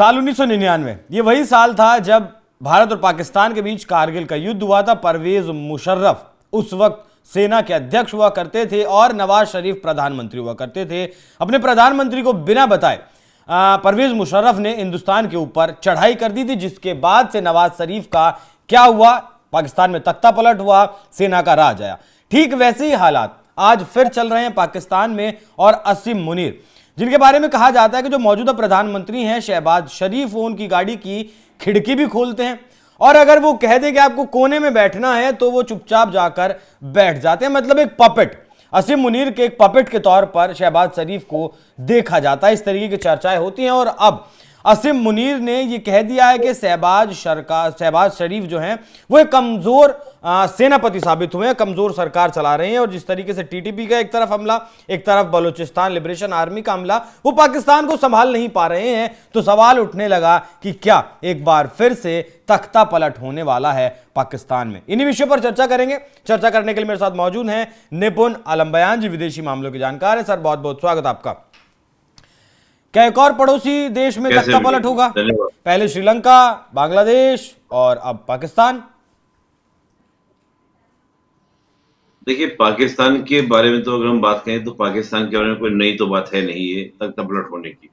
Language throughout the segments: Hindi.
साल 1999 ये वही साल था जब भारत और पाकिस्तान के बीच कारगिल का युद्ध हुआ था। परवेज मुशर्रफ उस वक्त सेना के अध्यक्ष हुआ करते थे और नवाज शरीफ प्रधानमंत्री हुआ करते थे। अपने प्रधानमंत्री को बिना बताए परवेज मुशर्रफ ने हिंदुस्तान के ऊपर चढ़ाई कर दी थी, जिसके बाद से नवाज शरीफ का क्या हुआ, पाकिस्तान में तख्ता पलट हुआ, सेना का राज आया। ठीक वैसे ही हालात आज फिर चल रहे हैं पाकिस्तान में। और असीम मुनीर, जिनके बारे में कहा जाता है कि जो मौजूदा प्रधानमंत्री हैं शहबाज शरीफ, वो उनकी गाड़ी की खिड़की भी खोलते हैं और अगर वो कह दे कि आपको कोने में बैठना है तो वो चुपचाप जाकर बैठ जाते हैं। मतलब एक पपेट, असीम मुनीर के एक पपेट के तौर पर शहबाज शरीफ को देखा जाता है। इस तरीके की चर्चाएं होती हैं और अब असीम मुनीर ने यह कह दिया है कि शहबाज शरीफ जो हैं वो एक कमजोर सेनापति साबित हुए हैं, कमजोर सरकार चला रहे हैं। और जिस तरीके से टीटीपी का एक तरफ हमला, एक तरफ बलूचिस्तान लिबरेशन आर्मी का हमला, वो पाकिस्तान को संभाल नहीं पा रहे हैं। तो सवाल उठने लगा कि क्या एक बार फिर से तख्ता पलट होने वाला है पाकिस्तान में। इन्हीं विषयों पर चर्चा करेंगे। चर्चा करने के लिए मेरे साथ मौजूद हैं निपुण आलम बयान जी, विदेशी मामलों के जानकार है। सर बहुत बहुत स्वागत आपका। क्या एक और पड़ोसी देश में तख्ता पलट होगा? पहले श्रीलंका, बांग्लादेश और अब पाकिस्तान। देखिए, पाकिस्तान के बारे में तो अगर हम बात करें तो पाकिस्तान के बारे में कोई नई तो बात है नहीं है तख्ता पलट होने की।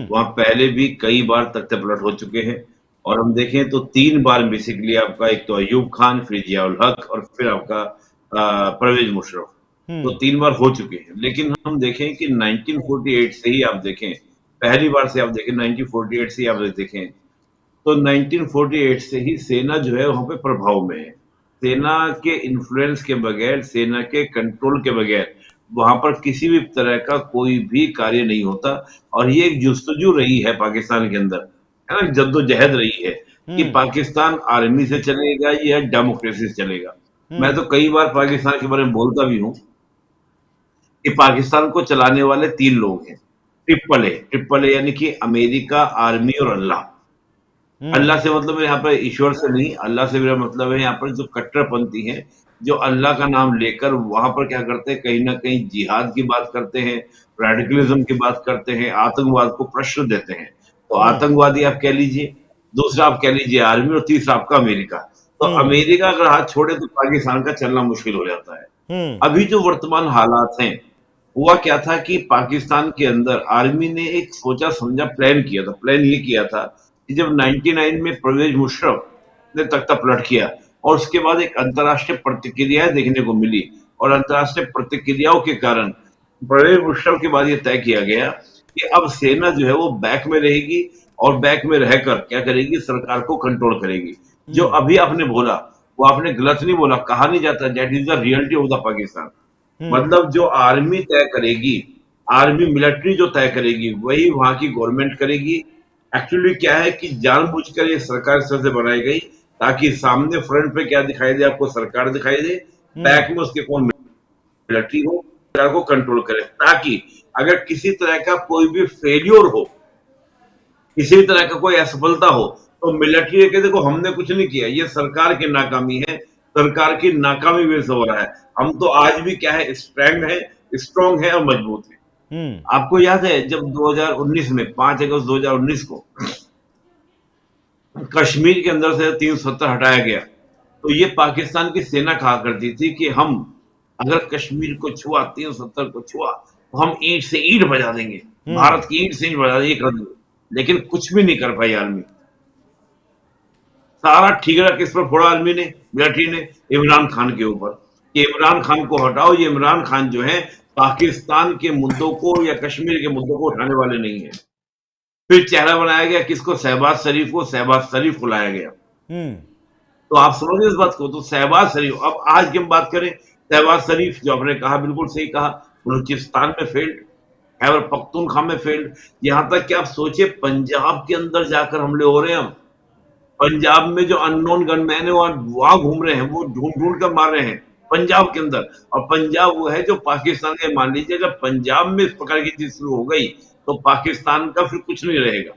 वहां पहले भी कई बार तख्ता पलट हो चुके हैं और हम देखें तो 3 बार बेसिकली आपका, एक तो अयूब खान, फिर जियाउल हक और फिर आपका परवेज मुशर्रफ, तो 3 बार हो चुके हैं। लेकिन हम देखें कि 1948 से ही आप देखें, पहली बार से आप देखें 1948 से ही आप देखें तो 1948 से ही सेना जो है वहां पे प्रभाव में है। सेना के इन्फ्लुएंस के बगैर, सेना के कंट्रोल के बगैर वहां पर किसी भी तरह का कोई भी कार्य नहीं होता। और ये एक जुस्तजू रही है पाकिस्तान के अंदर, है ना, जद्दोजहद रही है कि पाकिस्तान आर्मी से चलेगा या डेमोक्रेसी से चलेगा। मैं तो कई बार पाकिस्तान के बारे में बोलता भी हूँ कि पाकिस्तान को चलाने वाले 3 लोग हैं, ट्रिपल ए यानी कि अमेरिका, आर्मी और अल्लाह। अल्लाह से मतलब यहाँ पर ईश्वर से नहीं, अल्लाह से मेरा मतलब है यहाँ पर जो कट्टरपंथी हैं, जो अल्लाह का नाम लेकर वहां पर क्या करते हैं, कहीं ना कहीं जिहाद की बात करते हैं, रेडिकलिज्म की बात करते हैं, आतंकवाद को प्रश्न देते हैं। तो आतंकवादी आप कह लीजिए, दूसरा आप कह लीजिए आर्मी और तीसरा आपका अमेरिका। तो अमेरिका अगर हाथ छोड़े तो पाकिस्तान का चलना मुश्किल हो जाता है। अभी जो वर्तमान हालात हैं, हुआ क्या था कि पाकिस्तान के अंदर आर्मी ने एक सोचा समझा प्लान किया था। प्लान ये किया था कि जब 99 में परवेज मुशर्रफ ने तख्ता पलट किया और उसके बाद एक अंतर्राष्ट्रीय प्रतिक्रिया देखने को मिली और अंतर्राष्ट्रीय प्रतिक्रियाओं के कारण परवेज मुशर्रफ के बाद ये तय किया गया कि अब सेना जो है वो बैक में रहेगी और बैक में रहकर क्या करेगी, सरकार को कंट्रोल करेगी। जो अभी आपने बोला वो आपने गलत नहीं बोला, कहा नहीं जाता, that is the reality of the Pakistan. मतलब जो आर्मी तय करेगी, आर्मी मिलिट्री जो तय करेगी वही वहां की गवर्नमेंट करेगी। एक्चुअली क्या है कि जानबूझकर ये सरकार स्तर से बनाई गई ताकि सामने फ्रंट पे क्या दिखाई दे, आपको सरकार दिखाई दे, बैक में उसके कौन मिलिट्री हो, सरकार को कंट्रोल करे, ताकि अगर किसी तरह का कोई भी फेलियर हो, किसी भी तरह का कोई असफलता हो तो मिलिट्री के देखो हमने कुछ नहीं किया, ये सरकार की नाकामी है, सरकार की नाकामी वजह से हो रहा है। हम तो आज भी क्या है, स्ट्रांग है और मजबूत है। आपको याद है जब 2019 में 5 अगस्त 2019 को कश्मीर के अंदर से 370 हटाया गया, तो ये पाकिस्तान की सेना कहा करती थी कि हम अगर कश्मीर को छुआ, 370 को छुआ तो हम ईंट से ईंट बजा देंगे, भारत की ईंट से ईंट बजा देंगे, कर देंगे। लेकिन कुछ भी नहीं कर पाई आर्मी। सारा ठीकरा किस पर फोड़ा आर्मी ने, मिलिट्री ने? इमरान खान के ऊपर। कि इमरान खान को हटाओ, ये इमरान खान जो है पाकिस्तान के मुद्दों को या कश्मीर के मुद्दों को उठाने वाले नहीं है। फिर चेहरा बनाया गया किसको, शहबाज शरीफ को लाया गया। तो आप समझिए इस बात को। तो शहबाज शरीफ, अब आज की हम बात करें, शहबाज शरीफ जो आपने कहा बिल्कुल सही कहा, बलूचिस्तान में फेल्ड, खैबर पख्तूनख्वा में फेल्ड, यहां तक कि आप सोचिए पंजाब के अंदर जाकर हमले हो रहे हैं। हम पंजाब में जो अननोन गनमैन है वहां घूम रहे हैं, वो ढूंढ कर मार रहे हैं पंजाब के अंदर। और पंजाब वो है जो पाकिस्तान के, मान लीजिए अगर पंजाब में इस प्रकार की चीज शुरू हो गई तो पाकिस्तान का फिर कुछ नहीं रहेगा।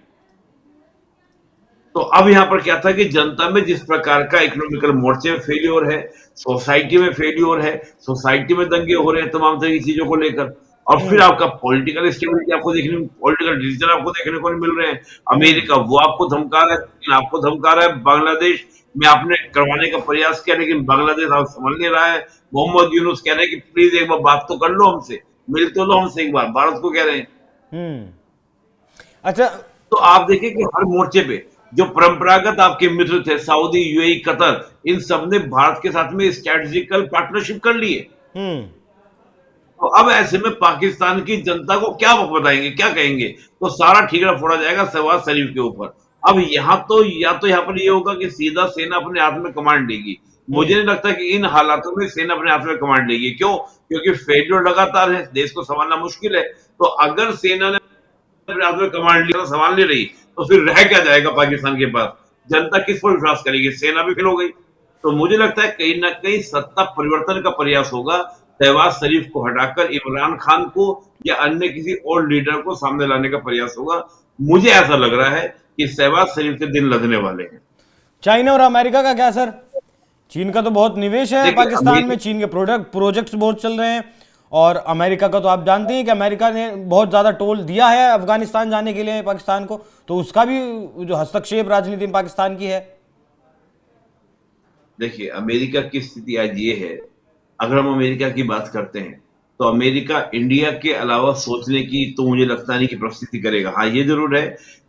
तो अब यहाँ पर क्या था कि जनता में जिस प्रकार का इकोनॉमिकल मोर्चे में फेल्योर है, सोसाइटी में फेल्योर है, सोसाइटी में दंगे हो रहे हैं तमाम तरह की चीजों को लेकर, और फिर आपका पॉलिटिकल स्टेबिलिटी आपको देखने, पॉलिटिकल डिसीजन आपको देखने को नहीं मिल रहे हैं। अमेरिका वो आपको धमका रहा है, चीन आपको धमका रहा है, बांग्लादेश में आपने करवाने का प्रयास किया लेकिन बांग्लादेश आप समझ नहीं रहा है। मोहम्मद यूनुस कह रहे हैं कि प्लीज एक बार बात तो कर लो हमसे, मिल तो लो हमसे एक बार, भारत को कह रहे हैं। अच्छा। तो आप देखिए कि हर मोर्चे पे जो परंपरागत आपके मित्र थे, सऊदी, यूएई, कतर, इन सब ने भारत के साथ में स्ट्रेटेजिकल पार्टनरशिप कर ली है। तो अब ऐसे में पाकिस्तान की जनता को क्या बताएंगे, क्या कहेंगे? तो सारा ठीकरा फोड़ा जाएगा शहबाज शरीफ के ऊपर। अब यहाँ तो यहाँ पर ये होगा कि सीधा सेना अपने हाथ में कमांड लेगी। मुझे नहीं लगता कि इन हालातों में सेना अपने हाथ में कमांड लेगी। क्यों? क्योंकि फेलियर लगातार है, देश को संभालना मुश्किल है। तो अगर सेना ने अपने हाथ में कमांड लिया, संभाल नहीं रही, तो फिर रह क्या जाएगा पाकिस्तान के पास? जनता किस पर विश्वास करेगी? सेना भी फेल हो गई। तो मुझे लगता है कहीं ना कहीं सत्ता परिवर्तन का प्रयास होगा, शहबाज शरीफ को हटाकर इमरान खान को या अन्य किसी और लीडर को सामने लाने का प्रयास होगा। मुझे ऐसा लग रहा है कि शहबाज शरीफ के दिन लगने वाले हैं। चाइना और अमेरिका का क्या सर? चीन का तो बहुत निवेश है देखिए, पाकिस्तान में, चीन के प्रोजेक्ट्स बहुत चल रहे हैं, और अमेरिका का तो आप जानते हैं कि अमेरिका ने बहुत ज़्यादा टोल दिया है अफगानिस्तान जाने के लिए पाकिस्तान को, तो उसका भी जो हस्तक्षेप राजनीति में पाकिस्तान की है। देखिए, अमेरिका की स्थिति आज ये है, अगर हम अमेरिका की बात करते हैं तो अमेरिका इंडिया के अलावा सोचने की तो मुझे लगता नहीं कि परिस्थिति करेगा। हाँ, ये जरूर है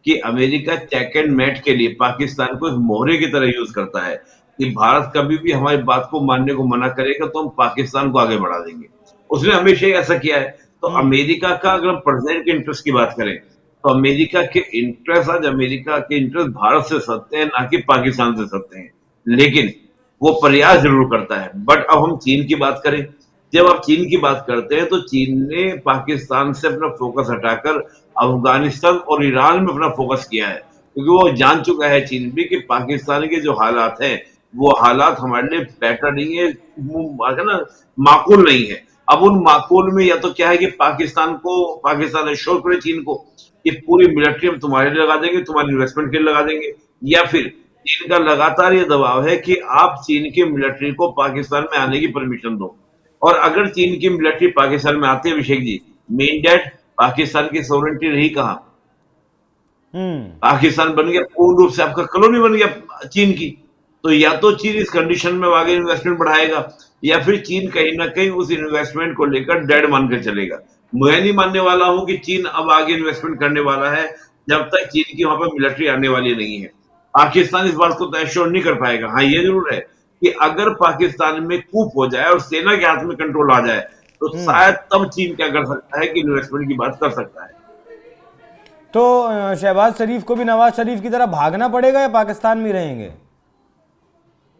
कि अमेरिका चेक एंड मेट के लिए पाकिस्तान को एक मोहरे की तरह यूज करता है कि भारत कभी भी हमारी बात को मानने को मना करेगा तो हम पाकिस्तान को आगे बढ़ा देंगे। उसने हमेशा ही ऐसा किया है। तो अमेरिका का अगर हम प्रेजेंट के इंटरेस्ट की बात करें तो अमेरिका के इंटरेस्ट, आज अमेरिका के इंटरेस्ट भारत से सत्ते हैं, ना कि पाकिस्तान से सत्ते हैं। लेकिन वो प्रयास जरूर करता है। बट अब हम चीन की बात करें, जब आप चीन की बात करते हैं तो चीन ने पाकिस्तान से अपना फोकस हटाकर अफगानिस्तान और ईरान में अपना फोकस किया है, क्योंकि वो जान चुका है चीन भी कि पाकिस्तान के जो हालात हैं वो हालात हमारे लिए बेटर नहीं है, ना, माकूल नहीं है। अब उन माकूल में या तो क्या है कि पाकिस्तान एश्योर करे चीन को कि पूरी मिलिट्री हम तुम्हारे लिए लगा देंगे, तुम्हारी इन्वेस्टमेंट के लिए लगा देंगे, या फिर चीन का लगातार ये दबाव है कि आप चीन की मिलिट्री को पाकिस्तान में आने की परमिशन दो। और अगर चीन की मिलिट्री पाकिस्तान में आती है अभिषेक जी, मेन डेट पाकिस्तान की सोवरेंटी रही कहां? पाकिस्तान बन गया पूर्ण रूप से आपका कॉलोनी बन गया चीन की। तो या तो चीन इस कंडीशन में आगे इन्वेस्टमेंट बढ़ाएगा या फिर चीन कहीं ना कहीं उस इन्वेस्टमेंट को लेकर डेड मानकर चलेगा। मैं नहीं मानने वाला हूं कि चीन अब आगे इन्वेस्टमेंट करने वाला है जब तक चीन की वहां पर मिलिट्री आने वाली नहीं है। पाकिस्तान इस बात को तो एश्योर नहीं कर पाएगा। हाँ, ये जरूर है कि अगर पाकिस्तान में कूप हो जाए और सेना के हाथ में कंट्रोल आ जाए तो शायद तब चीन क्या कर सकता है कि इन्वेस्टमेंट की बात कर सकता है। तो शहबाज शरीफ को भी नवाज शरीफ की तरह भागना पड़ेगा या पाकिस्तान में रहेंगे?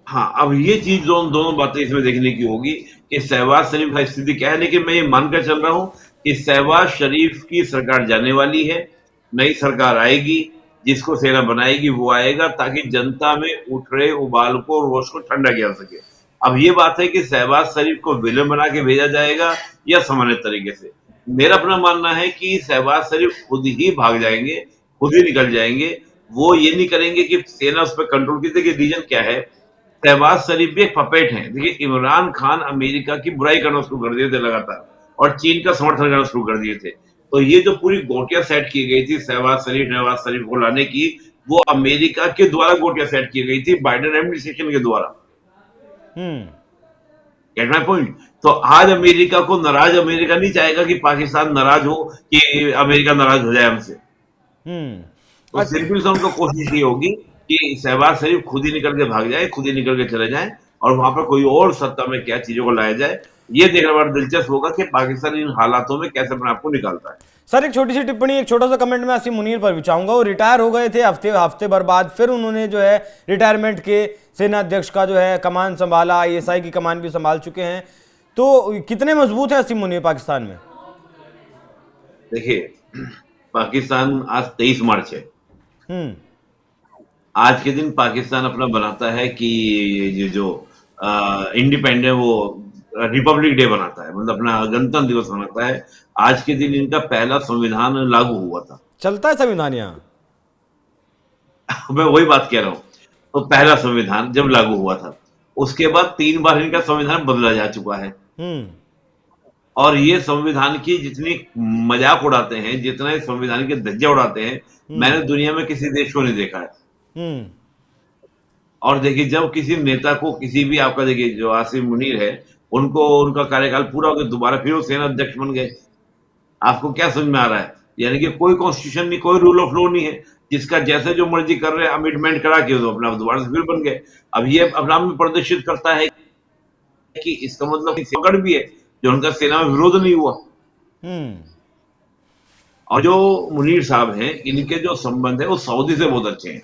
हाँ, अब ये चीज दोनों बातें इसमें देखने की होगी कि शहबाज शरीफ का स्थिति क्या है। लेकिन मैं ये मानकर चल रहा हूं कि शहबाज शरीफ की सरकार जाने वाली है, नई सरकार आएगी, जिसको सेना बनाएगी वो आएगा, ताकि जनता में उठ रहे उबाल को, रोष को ठंडा किया जा सके। अब ये बात है कि शहबाज शरीफ को विलन बना के भेजा जाएगा या सामान्य तरीके से। मेरा अपना मानना है कि शहबाज शरीफ खुद ही भाग जाएंगे, खुद ही निकल जाएंगे। वो ये नहीं करेंगे कि सेना उस पर कंट्रोल की। देखिए रीजन क्या है, शहबाज शरीफ भी एक पपेट है। देखिए, इमरान खान अमेरिका की बुराई करना शुरू कर दिए थे लगातार, और चीन का समर्थन करना शुरू कर दिए थे। तो ये जो पूरी गोटियां सेट की गई थी नवाज शरीफ को लाने की, वो अमेरिका के द्वारा गोटियां सेट की गई थी, बाइडेन एडमिनिस्ट्रेशन के द्वारा। Gate my point? तो आज अमेरिका को नाराज, अमेरिका नहीं चाहेगा कि पाकिस्तान नाराज हो, कि अमेरिका नाराज हो जाए हमसे। तो सिंपल से उनको कोशिश ये होगी कि शहबाज शरीफ खुद ही निकल के भाग जाए, खुद ही निकल के चले जाए, और वहां पर कोई और सत्ता में क्या चीजों को लाया जाए। ये देखना बड़ा दिलचस्प होगा कि पाकिस्तान इन हालातों में कैसे अपने आप को निकालता है। सर एक छोटी सी टिप्पणी, एक छोटा सा कमेंट में आसिम मुनीर पर भी चाहूंगा। वो रिटायर हो गए थे हफ्ते भर बाद, फिर उन्होंने जो है रिटायरमेंट के सेना अध्यक्ष का जो है कमान संभाला, ISI की कमान भी संभाल चुके हैं। तो कितने मजबूत है आसिम मुनीर पाकिस्तान में? देखिए, पाकिस्तान आज 23 मार्च है। आज के दिन पाकिस्तान अपना बनाता है कि ये जो इंडिपेंडेंट, वो रिपब्लिक डे बनाता है, मतलब अपना गणतंत्र दिवस मनाता है। आज के दिन इनका पहला संविधान लागू हुआ था। चलता है संविधान यहाँ? मैं वही बात कह रहा हूँ। तो पहला संविधान जब लागू हुआ था, उसके बाद 3 बार इनका संविधान बदला जा चुका है। और ये संविधान की जितनी मजाक उड़ाते हैं, जितना इस संविधान के धज्जे उड़ाते हैं, मैंने दुनिया में किसी देश को नहीं देखा है। हम्म। और देखिए, जब किसी नेता को किसी भी, आपका देखिए जो आसिम मुनीर है, उनको उनका कार्यकाल पूरा हो गया, दोबारा फिर वो सेना अध्यक्ष बन गए। आपको क्या समझ में आ रहा है? यानी कि कोई कॉन्स्टिट्यूशन नहीं, कोई रूल ऑफ लॉ नहीं है, जिसका जैसे जो मर्जी कर रहे हैं, अमेंडमेंट करा के तो अपना दोबारा से फिर बन गए। अब ये अपना में प्रदर्शित करता है कि इसका मतलब पकड़ भी है, जो उनका सेना में विरोध नहीं हुआ। और जो मुनीर साहब हैं, इनके जो संबंध है वो सऊदी से बहुत अच्छे हैं।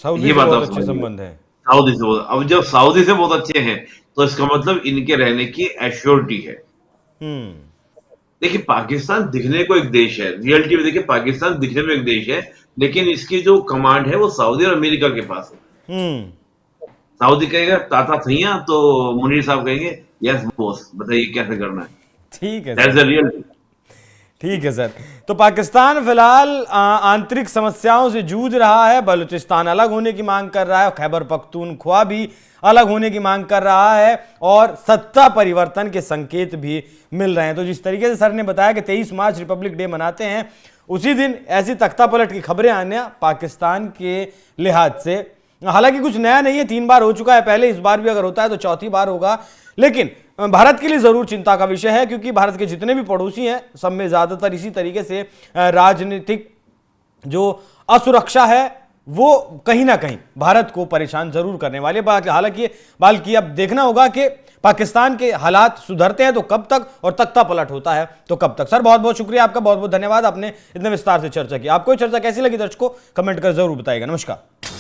सऊदी ये से बात बहुत आप अच्छे समझिए, संबंध है। सऊदी से बहुत, अब जब सऊदी से बहुत अच्छे हैं तो इसका मतलब इनके रहने की एश्योरिटी है। देखिए, पाकिस्तान दिखने को एक देश है, रियलिटी में देखिए पाकिस्तान दिखने में एक देश है, लेकिन इसकी जो कमांड है वो सऊदी और अमेरिका के पास है। सऊदी कहेगा ताता थैया, तो मुनीर साहब कहेंगे यस बॉस, बताइए कैसे करना है। ठीक है दैट्स द रियलिटी। ठीक है सर। तो पाकिस्तान फिलहाल आंतरिक समस्याओं से जूझ रहा है, बलूचिस्तान अलग होने की मांग कर रहा है, खैबर पख्तूनख्वा भी अलग होने की मांग कर रहा है, और सत्ता परिवर्तन के संकेत भी मिल रहे हैं। तो जिस तरीके से सर ने बताया कि 23 मार्च रिपब्लिक डे मनाते हैं, उसी दिन ऐसी तख्तापलट की खबरें आने पाकिस्तान के लिहाज से, हालांकि कुछ नया नहीं है, 3 बार हो चुका है पहले, इस बार भी अगर होता है तो चौथी बार होगा, लेकिन भारत के लिए जरूर चिंता का विषय है, क्योंकि भारत के जितने भी पड़ोसी हैं सब में ज्यादातर इसी तरीके से राजनीतिक जो असुरक्षा है वो कहीं ना कहीं भारत को परेशान जरूर करने वाले। हालांकि बल्कि अब देखना होगा कि पाकिस्तान के हालात सुधरते हैं तो कब तक, और तख्ता पलट होता है तो कब तक। सर बहुत बहुत शुक्रिया आपका, बहुत बहुत धन्यवाद, आपने इतने विस्तार से चर्चा की। आपको ये चर्चा कैसी लगी दर्शकों कमेंट कर जरूर बताइएगा। नमस्कार।